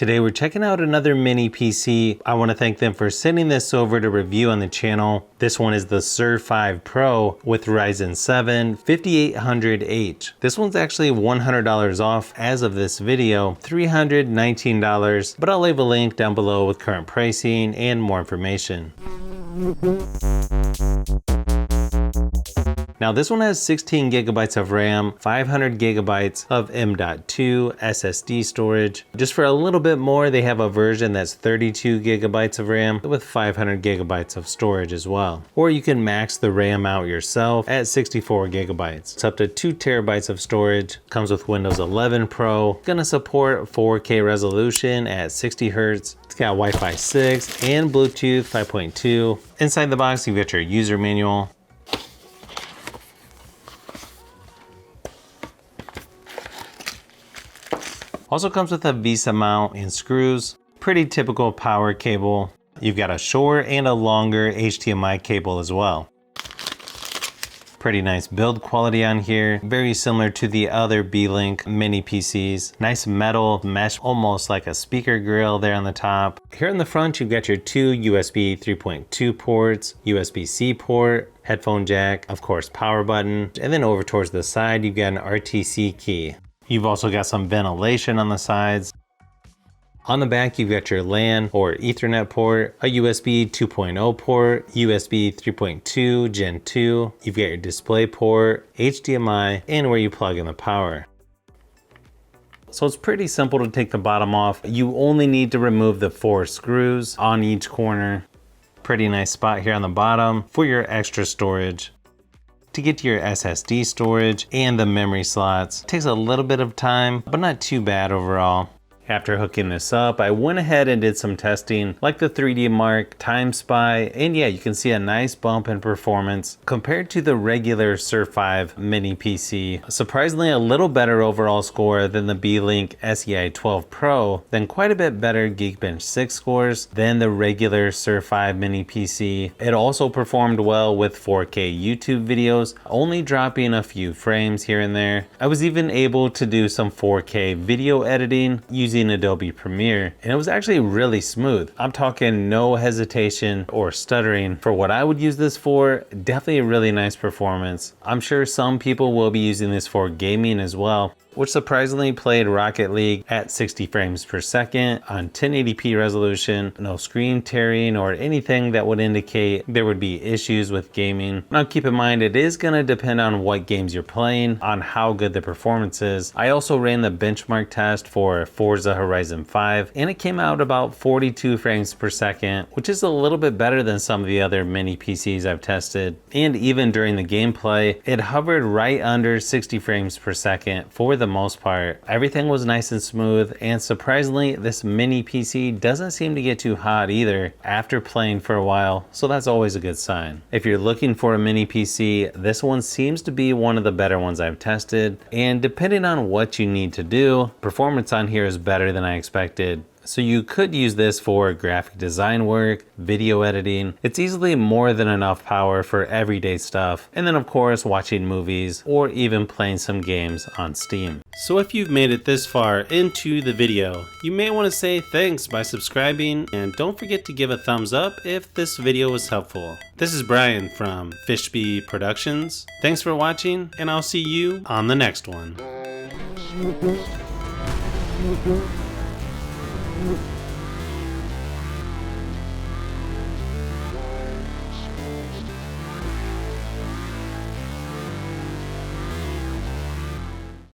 Today we're checking out another mini PC. I want to thank them for sending this over to review on the channel. This one is the SER5 Pro with Ryzen 7 5800H. This one's actually $100 off as of this video, $319, but I'll leave a link down below with current pricing and more information. Now this one has 16 gigabytes of RAM, 500 gigabytes of M.2 SSD storage. Just for a little bit more, they have a version that's 32 gigabytes of RAM with 500 gigabytes of storage as well. Or you can max the RAM out yourself at 64 gigabytes. It's up to 2 terabytes of storage. Comes with Windows 11 Pro. Gonna support 4K resolution at 60 Hertz. It's got Wi-Fi 6 and Bluetooth 5.2. Inside the box, you get your user manual. Also comes with a VESA mount and screws. Pretty typical power cable. You've got a short and a longer HDMI cable as well. Pretty nice build quality on here. Very similar to the other Beelink mini PCs. Nice metal mesh, almost like a speaker grill there on the top. Here in the front, you've got your 2 USB 3.2 ports, USB-C port, headphone jack, of course, power button. And then over towards the side, you've got an RTC key. You've also got some ventilation on the sides. On the back, you've got your LAN or Ethernet port, a USB 2.0 port, USB 3.2 Gen 2. You've got your display port, HDMI, and where you plug in the power. So it's pretty simple to take the bottom off. You only need to remove the 4 screws on each corner. Pretty nice spot here on the bottom for your extra storage. To get to your SSD storage and the memory slots. It takes a little bit of time, but not too bad overall. After hooking this up, I went ahead and did some testing like the 3D Mark, Time Spy, and yeah, you can see a nice bump in performance compared to the regular SER5 mini PC. Surprisingly, a little better overall score than the Beelink SER5 Pro, then quite a bit better Geekbench 6 scores than the regular SER5 mini PC. It also performed well with 4K YouTube videos, only dropping a few frames here and there. I was even able to do some 4K video editing using Adobe Premiere, and it was actually really smooth. I'm talking no hesitation or stuttering for what I would use this for. Definitely a really nice performance. I'm sure some people will be using this for gaming as well, which surprisingly played Rocket League at 60 frames per second on 1080p resolution, no screen tearing or anything that would indicate there would be issues with gaming. Now keep in mind, it is going to depend on what games you're playing, on how good the performance is. I also ran the benchmark test for Forza Horizon 5, and it came out about 42 frames per second, which is a little bit better than some of the other mini PCs I've tested. And even during the gameplay, it hovered right under 60 frames per second for the most part. Everything was nice and smooth, and surprisingly, this mini PC doesn't seem to get too hot either after playing for a while, so that's always a good sign. If you're looking for a mini PC, this one seems to be one of the better ones I've tested, and depending on what you need to do, performance on here is better than I expected. So you could use this for graphic design work, video editing. It's easily more than enough power for everyday stuff. And then of course, watching movies or even playing some games on Steam. So if you've made it this far into the video, you may want to say thanks by subscribing, and don't forget to give a thumbs up if this video was helpful. This is Brian from Fishbee Productions. Thanks for watching, and I'll see you on the next one.